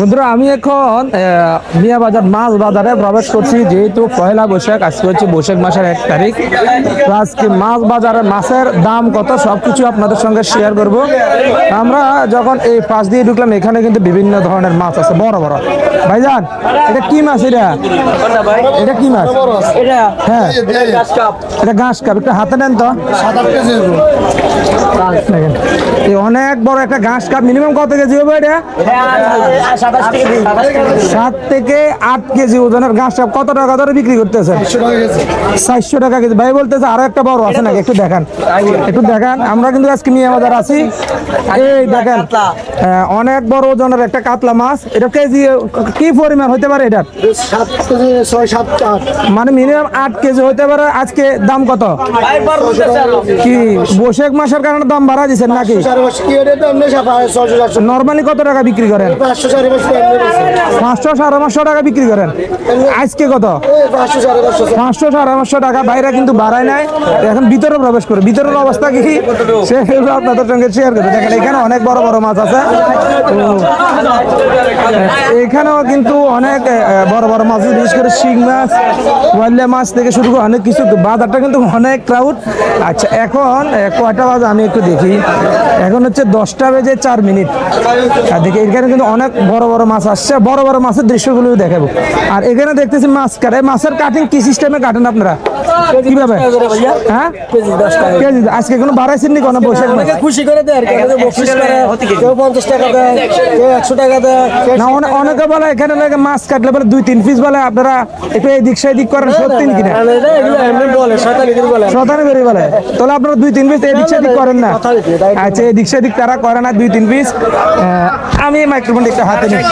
বন্ধুরা আমি এখন মিয়া বাজার মাছ বাজারে প্রবেশ করছি, যেহেতু পয়লা বৈশাখ, আজকে হচ্ছে বৈশাখ মাসের 1 তারিখ। আজকে মাছ বাজারে মাছের দাম কত সবকিছু আপনাদের সঙ্গে শেয়ার করব। আমরা যখন এই পাশ দিয়ে ঢুকলাম, এখানে কিন্তু বিভিন্ন ধরনের মাছ আছে, বড় বড়। ভাইজান এটা কি মাছ? এটা কি মাছ? হ্যাঁ এটা ঘাস কাপ। একটা হাতে নেন তো। অনেক বড় একটা ঘাস কাপ। মিনিমাম কত কেজি হবে এটা? 7 থেকে 8 কেজি ওজনের ঘাস কাপ। কত টাকা ধরে বিক্রি করতেছেন? 400 টাকা কেজি। ভাই বলতেছে আরো একটা বড় আছে নাকি? একটু দেখান, একটু দেখান। আমরা কিন্তু আজকে মিয়া বাজার আছি। এই দেখেন অনেক বড় ওজনের একটা কাতলা মাছ। এটা কেজি কি পরিমাণ হতে পারে? এটা 7 কেজি 6-7 8, মানে মিনিমাম 8 কেজি হতে পারে। আজকে দাম কত? কি বৈশাখ মাসের কারণে দাম বাড়া দিচ্ছেন নাকি? নরমালি কত টাকা বিক্রি করেন? 500-550 টাকা বিক্রি করেন। আজকে কত? 500-550 টাকা। বাইরে কিন্তু বাড়ায় নাই, এখন ভিতরে প্রবেশ করে। ভিতরের অবস্থা কি সেগুলো আপনাদের সঙ্গে শেয়ার করবে। দেখেন এখানে অনেক বড় বড় মাছ আছে। এখানেও কিন্তু অনেক বড় বড় মাছ, বিশেষ করে শিং মাছ, ওয়াইল্লা মাছ থেকে শুরু করে অনেক কিছু। বাজারটা কিন্তু অনেক ক্রাউড। আচ্ছা এখন কয়টা বাজে আমি একটু দেখি। এখন হচ্ছে 10টা বেজে 4 মিনিট। আর দেখি এখানে কিন্তু অনেক বড় বড় মাছ আসছে। বড় বড় মাছের দৃশ্যগুলো দেখাবো। আর এখানে দেখতেছি মাছ কাটে। মাছের কাটিং কি সিস্টেমে কাটেন আপনারা? কিভাবে? হ্যাঁ কেজি। আজকে কোনো বাড়াইছেন নি? কোনো বৈশাখ খুশি করে দেয় আর কেউ 50 টাকা দেয়, কেউ 100 টাকা দেয়। না অনেকে বলে এখানে মাছ কাটলে বলে 2-3 পিস বলে আপনারা একটু এদিক সেদিক করেন। সত্যি কিনা? শতানি করে বলে। তাহলে আপনারা 2-3 পিস এদিক সেদিক করেন না? আচ্ছা এদিক সেদিক তারা করে না, 2-3 পিস। আমি মাইক্রোফোন একটা হাতে নিই।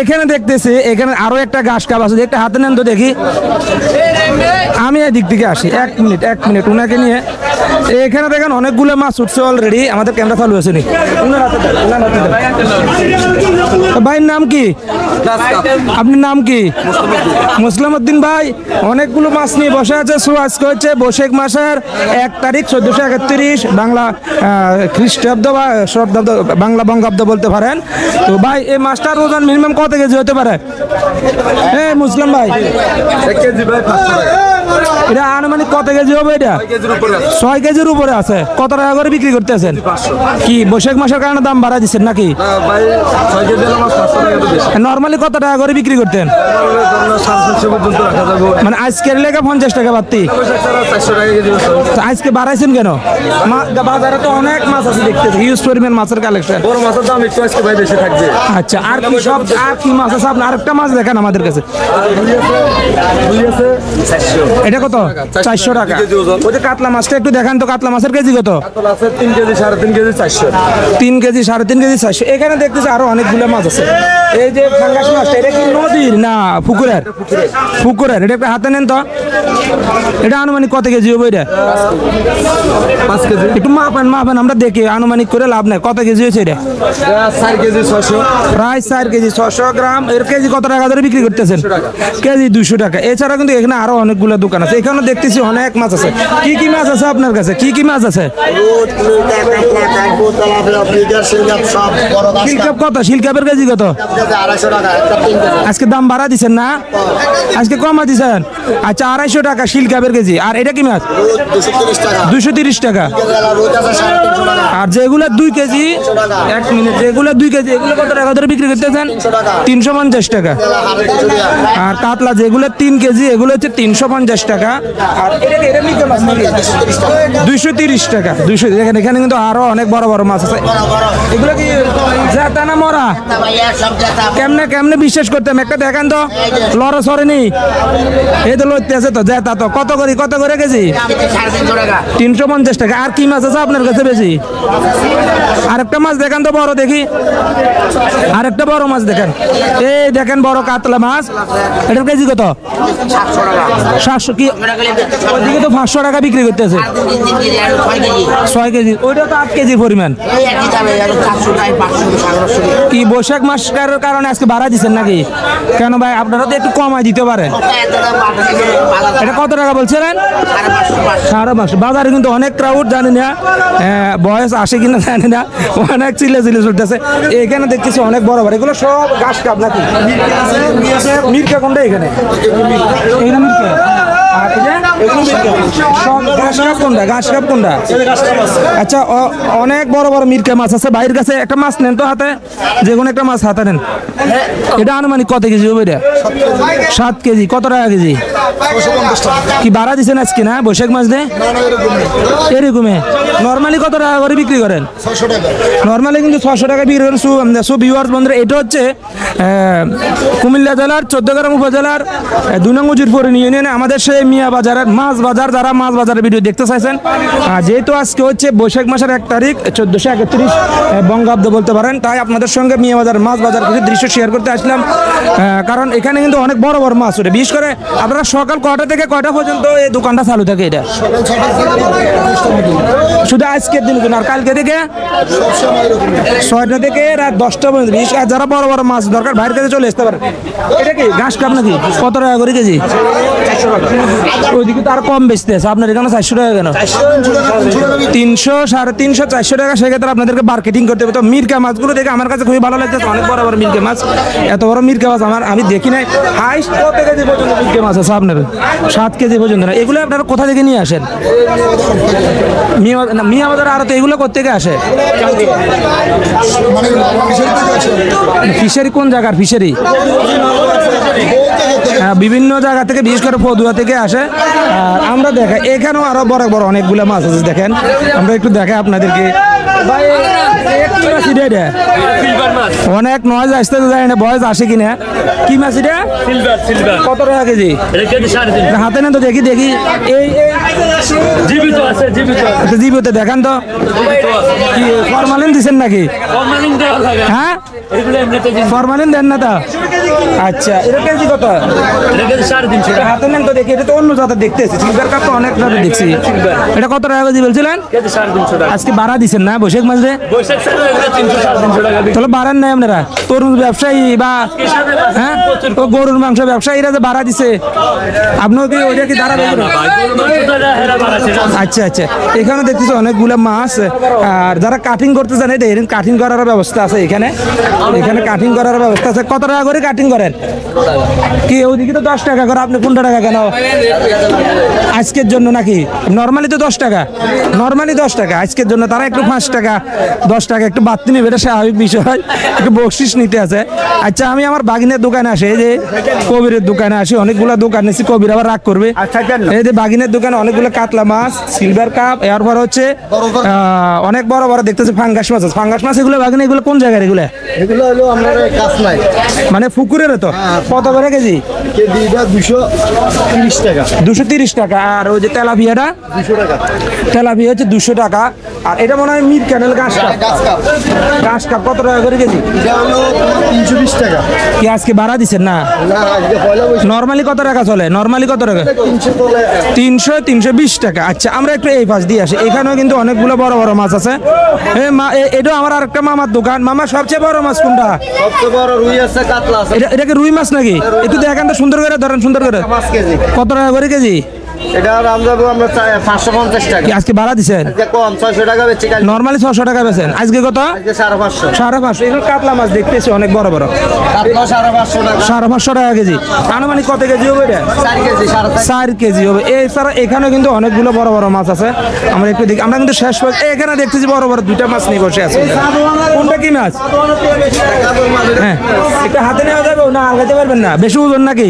এখানে দেখতেছি এখানে আরো একটা ঘাস কাপ আছে। একটা হাতে নেন তো দেখি। আমি এদিক থেকে আসি। 1 মিনিট উনাকে নিয়ে। এখানে দেখেন অনেকগুলো মাছ উঠছে অলরেডি। আমাদের ক্যামেরা চালু আছে নি? ভাইয়ের নাম কি? আপনার নাম কি? মুসলিম উদ্দিন ভাই। অনেকগুলো মাছ নিয়ে বসে আছে। আজকে হচ্ছে বৈশাখ মাসের 1 তারিখ 1431 বাংলা খ্রিস্টাব্দ বা শতাব্দ, বাংলা বঙ্গাব্দ বলতে পারেন। তো ভাই এই মাছটার ওজন মিনিমাম কত কেজি হতে পারে? হ্যাঁ মুসলিম ভাই 1 কেজি ভাই 500 টাকা। এটা আনুমানিক কত কেজি হবে? এটা 6 কেজির উপরে আছে। কত টাকা করে বিক্রি করতেছেন? কি বৈশাখ মাসের কারণে দাম বাড়া দিচ্ছেন নাকি? নরমালি কত টাকা করে বিক্রি করতেন? মানে আজকের লেগে 50 টাকা বাড়তি। আজকে বাড়াইছেন কেন? বাজারে তো অনেক মাছ আছে, দেখতেছি হিউজ পরিমাণ মাছের কালেকশন। বড় মাছের দাম একটু আজকে ভাই বেশি থাকবে। আচ্ছা আর কি সব আর কি মাছ আছে আপনার? আরেকটা মাছ দেখান আমাদের কাছে। এটা কত? 400 টাকা। ওই যে কাতলা মাছটা একটু দেখান তো। কাতলা মাছের কেজি কত? 3 কেজি 3.5 কেজি 400। 3 KG 3.5 KG 400। এখানে দেখতেছি আরো অনেকগুলো মাছ আছে। এই যে ফাঙ্গাস মাছটা, এটা কি নদীর না পুকুরের? পুকুরের। এটা একটা হাতে নেন তো। এটা আনুমানিক কত কেজি হবে? এটা 5 কেজি। একটু মাপেন আমরা দেখি, আনুমানিক করে লাভ নাই। কত কেজি হয়েছে এটা? 4 কেজি 600। প্রায় 4 কেজি 600 গ্রাম। এর কেজি কত টাকা ধরে বিক্রি করতেছেন? কেজি 200 টাকা। এছাড়া কিন্তু এখানে আরো অনেকগুলো দোকান আছে। এখানে দেখতেছি অনেক মাছ আছে। কি কি মাছ আছে আপনার কাছে? কি কি মাছ আছে? শিলকাপ কত? শিলকাপের কেজি কত? 250 টাকা। আজকে দাম বাড়া দিচ্ছেন না? আজকে কমা দিচ্ছেন? আচ্ছা 250 টাকা শিলকাপের কেজি। আর এটা কি মাছ? 230 টাকা। আর যেগুলো 2 কেজি, 1 মিনিট, যেগুলো 2 কেজি এগুলো কত টাকা ধরে বিক্রি করতেছেন? 350 টাকা। আর কাতলা যেগুলো 3 কেজি এগুলো হচ্ছে 350 টাকা। আর এটা নিতে মাছ নাকি? 230 টাকা। 200। দেখেন এখানে কিন্তু আরো অনেক বড় বড় মাছ আছে। এগুলো কি জেতা না মরা? কেমনে বিশ্বাস করতাম? একটা দেখেন তো, লড়া সরেনি। এই তো লড়তে আছে তো জেতা। তো কত করে কেজি? 350 টাকা। আর কি মাছ আছে আপনার কাছে বেশি? আরেকটা মাছ দেখান তো বড় দেখি। আরেকটা বড় মাছ দেখেন। এই দেখেন বড় কাতলা মাছ। এটার কেজি কত? 700। কি ওইদিকে তো 500 টাকা বিক্রি করতেছে। 6 কেজি। ওইটা তো 8 কেজির পরিমাণ। কি বৈশাখ মাসের কারণে আজকে বাড়া দিচ্ছেন নাকি? কেন ভাই আপনারা তো একটু কমাই দিতে পারেন। এটা কত টাকা বলছিলেন? 550। বাজারে কিন্তু অনেক ক্রাউড, জানি না বয়স আসে কিনা জানি না, অনেক চিলে চলতেছে। এখানে দেখতেছি অনেক বড় বড়, এগুলো সব ঘাস কাপ নাকি? মির্কা কোনটা এখানে? এখানে মির্কা। আর সব ঘাস কাপ কোনটা? ঘাস কাপ কোনটা? আচ্ছা, অনেক বড় বড় মির্কা মাছ আছে। বাইরের কাছে একটা মাছ নেন তো হাতে, যে কোনো একটা মাছ হাতে নেন। এটা আনুমানিক কত কেজি হবে? এটা 7 কেজি। কত টাকা কেজি? কি বাড়া দিচ্ছেন আজকে না বৈশাখ মাছ দিয়ে? এরকমে নর্মালি কত টাকা করে বিক্রি করেন? নর্মালি কিন্তু 600 টাকা বিক্রি করেন। সো ভিউয়ার্স বন্ধুরা, এটা হচ্ছে কুমিল্লা জেলার 14 গ্রাম উপজেলার 2 নং উজিরপুর ইউনিয়নে আমাদের সেই মিয়া বাজারের মাছ বাজার। যারা মাছ বাজারের ভিডিও দেখতে চাইছেন, যেহেতু আজকে হচ্ছে বৈশাখ মাসের 1 তারিখ 1431 বঙ্গাব্দ বলতে পারেন, তাই আপনাদের সঙ্গে মিয়া বাজার মাছ বাজার কিছু দৃশ্য শেয়ার করতে আসলাম। কারণ এখানে কিন্তু অনেক বড় বড় মাছ ওঠে। বিশেষ করে আপনারা সকাল কয়টা থেকে কয়টা পর্যন্ত এই দোকানটা চালু থাকে? এটা শুধু আজকের দিন, আর কালকে থেকে 6টা থেকে রাত 10টা পর্যন্ত। বিশেষ করে যারা বড় বড় মাছ দরকার বাইরের কাছে চলে আসতে পারে। এটা কি ঘাস কাপ নাকি? কত টাকা করে কেজি? 400 টাকা। ওইদিকে তো আর কম বেচতে আছে, আপনার এখানে 400 টাকা কেন? 300, 350, 400 টাকা। সেক্ষেত্রে আপনাদেরকে মার্কেটিং করতে হবে। তো মির্কা মাছগুলো দেখে আমার কাছে খুবই ভালো লাগছে। অনেক বড় বড় মির্কা মাছ, এত বড় মির্কা মাছ আমি দেখি নাই। হাইস্ট কত কেজি পর্যন্ত মির্কা মাছ আছে আপনার? 7 কেজি পর্যন্ত না? এগুলো আপনারা কোথা থেকে নিয়ে আসেন? মিয়া বাজার আরো তো এগুলো কোথেকে আসে? ফিশারি কোন জায়গার ফিশারি? বিভিন্ন জায়গা থেকে, বিশেষ করে পদুয়া থেকে আসে। আর আমরা দেখাই এখানেও আরো বড় বড় অনেকগুলো মাছ আছে। দেখেন, আমরা একটু দেখাই আপনাদেরকে। অনেক নয়েজ আসতে যায় না, বয়স আসে কিনা। কি মাছ এটা? কত টাকা কেজি? হাতে নেন তো দেখি। এই জীবিত দেখান তো। কি ফরমালিন দিচ্ছেন নাকি? হ্যাঁ, ফরমালিন দেন না তো? আচ্ছা, এটা কেজি কত? হাতে নেন তো দেখি। এটা তো অন্য জাতের দেখতেছি, সিলভার কাপ তো অনেক জাতের দেখছি। এটা কত টাকা কেজি বলছিলেন? আজকে বাড়া দিচ্ছেন না বৈশাখ মাসে? তাহলে বাড়ান নাই আপনারা? তরুণ ব্যবসায়ী বা হ্যাঁ গরুর মাংস ব্যবসায়ীরা যে বাড়া দিছে, আপনিও কি ওইটা কি দাঁড়াবে? আচ্ছা আচ্ছা, এখানে দেখতেছি অনেকগুলো মাছ। আর যারা কাটিং করতে জানে, দেখেন কাটিং করার ব্যবস্থা আছে এখানে। কাটিং করার ব্যবস্থা আছে। কত টাকা করে কাটিং করেন? কি ওইদিকে তো 10 টাকা করে, আপনি 15 টাকা কেন আজকের জন্য নাকি? নর্মালি তো 10 টাকা, নর্মালি 10 টাকা আজকের জন্য। তারা একটু 5 টাকা 10 টাকা একটু বাড়তি নেবে, এটা স্বাভাবিক বিষয়। একটু বকশিস নিতে আছে। আচ্ছা, আমি আমার বাগিনের দোকানে আসি, এই যে কবিরের দোকানে আসি, অনেকগুলো দোকান নিয়েছি। কবির আবার রাগ করবে। এই যে বাগিনের দোকানে অনেকগুলো কাতলা মাছ, সিলভার কাপ, এরপর হচ্ছে অনেক বড় বড় দেখতেছে ফাঙ্গাস মাছ আছে। ফাঙ্গাস মাছ এগুলো বাগিনে, এগুলো কোন জায়গার? এগুলো হলো আমাদের কাছনাই, মানে পুকুরের তো। কত করে কেজি? কেজি 230 টাকা। 230 টাকা। আর ওই যে তেলাপিয়াটা 200 টাকা। তেলাপিয়া হচ্ছে 200 টাকা। আর এটা মনে হয় মিট ক্যানেল ঘাস কাপ। ঘাস কাপ কত টাকা করে কেজি? এটা হলো 320 টাকা। কি আজকে বাড়া দিচ্ছেন না? নর্মালি কত টাকা চলে? নর্মালি কত টাকা? 300, 320 টাকা। আচ্ছা, আমরা একটু এই পাশ দিয়ে আসি। এখানেও কিন্তু অনেকগুলো বড় বড় মাছ আছে। এটা আমার আরেকটা মামার দোকান। মামা সবচেয়ে বড় মাছ কোনটা? সবচেয়ে বড় রুই আছে, কাতলা আছে। এটা কি রুই মাছ নাকি? একটু দেখেন তো, সুন্দর করে ধরেন, সুন্দর করে। 5 কেজি। কত টাকা করে কেজি? এটা দাম যাবো আমরা 550 টাকা। কি আজকে বাড়া দিচ্ছেন? কম 600 টাকা বেচি। নর্মালি 600 টাকা বেচেন, আজকে কত? আজকে 550। 550। এগুলো কাতলা মাছ দেখতেছি অনেক বড় বড়। কাতলা 550 টাকা। 550 টাকা কেজি। আনুমানিক কত কেজি হবে এটা? 4 কেজি। 4 কেজি হবে। এছাড়া এখানে কিন্তু অনেকগুলো বড় বড় মাছ আছে। আমরা একটু দেখি। আমরা কিন্তু শেষ এখানে দেখতেছি বড় বড় 2টা মাছ নিয়ে বসে আছে। কোনটা কি মাছ? হ্যাঁ, এটা হাতে নেওয়া যাবে না? আলগাতে পারবেন না? বেশি ওজন নাকি?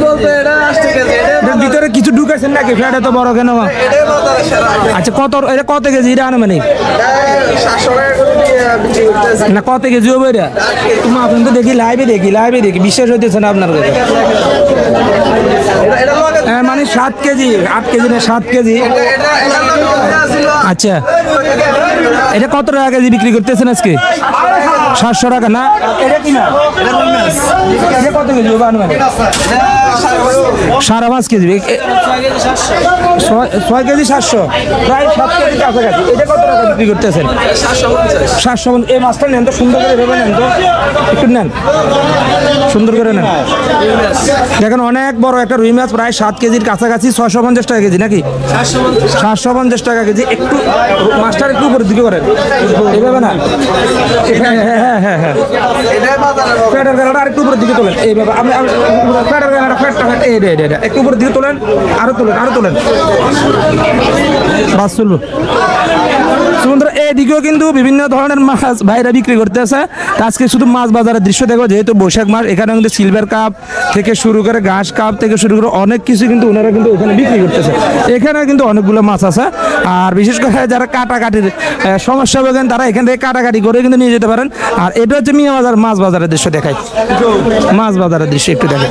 বলতে এটা 8 কেজি। এটার ভিতরে কিছু ঢুকেছেন নাকি? ফ্যাট এত বড় কেন? আচ্ছা, কত এটা কত কেজি? এটা আনুমানিক 700 টাকা করে বিক্রি করতেছে। না, কত কেজি হবে এটা? তুমি আপনি তো দেখি লাইভে দেখি বিশ্বাস হইতেছে না আপনার কাছে। মানে 7 কেজি, 8 কেজি না 7 কেজি। আচ্ছা, এটা কত টাকা কেজি বিক্রি করতেছেন আজকে? 700 টাকা না। এটা কি মাছ? এটা কত কেজি হবে আনুমানিক? 5.5 কেজি। 6 কেজি 700, প্রায় 7 কেজি কাছাকাছি। এটা কত টাকা বিক্রি করতেছেন? 700। এই মাছটা নেন তো, সুন্দর করে ভেবে নেন তো, একটু নেন, সুন্দর করে নেন। দেখেন অনেক বড় একটা রুই মাছ, প্রায় 7 কেজির কাছাকাছি। 650 টাকা কেজি নাকি? 750 টাকা কেজি। একটু মাছটার একটু উপরের দিকে করেন, এইভাবে না। হ্যাঁ হ্যাঁ হ্যাঁ, ফ্যাটের গালাটা আর একটু উপরের দিকে তোলেন, এইভাবে। আপনি ফ্যাটের গালাটা এটা একটু উপরের দিকে তোলেন, আরো তোলেন, আরো তোলেন, বাস চলবো। বন্ধুরা এদিকেও কিন্তু বিভিন্ন ধরনের মাছ ভাইরা বিক্রি করতেছে। আজকে শুধু মাছ বাজারের দৃশ্য দেখো, যেহেতু বৈশাখ মাস, এখানে কিন্তু সিলভার কাপ থেকে শুরু করে ঘাস কাপ থেকে শুরু করে অনেক কিছু কিন্তু ওনারা কিন্তু এখানে বিক্রি করতেছে। এখানে কিন্তু অনেকগুলো মাছ আছে। আর বিশেষ করে যারা কাটাকাটির সমস্যা ভোগেন তারা এখান থেকে কাটাকাটি করে কিন্তু নিয়ে যেতে পারেন। আর এটা হচ্ছে মিয়া বাজার মাছ বাজারের দৃশ্য দেখায়, মাছ বাজারের দৃশ্য একটু দেখায়।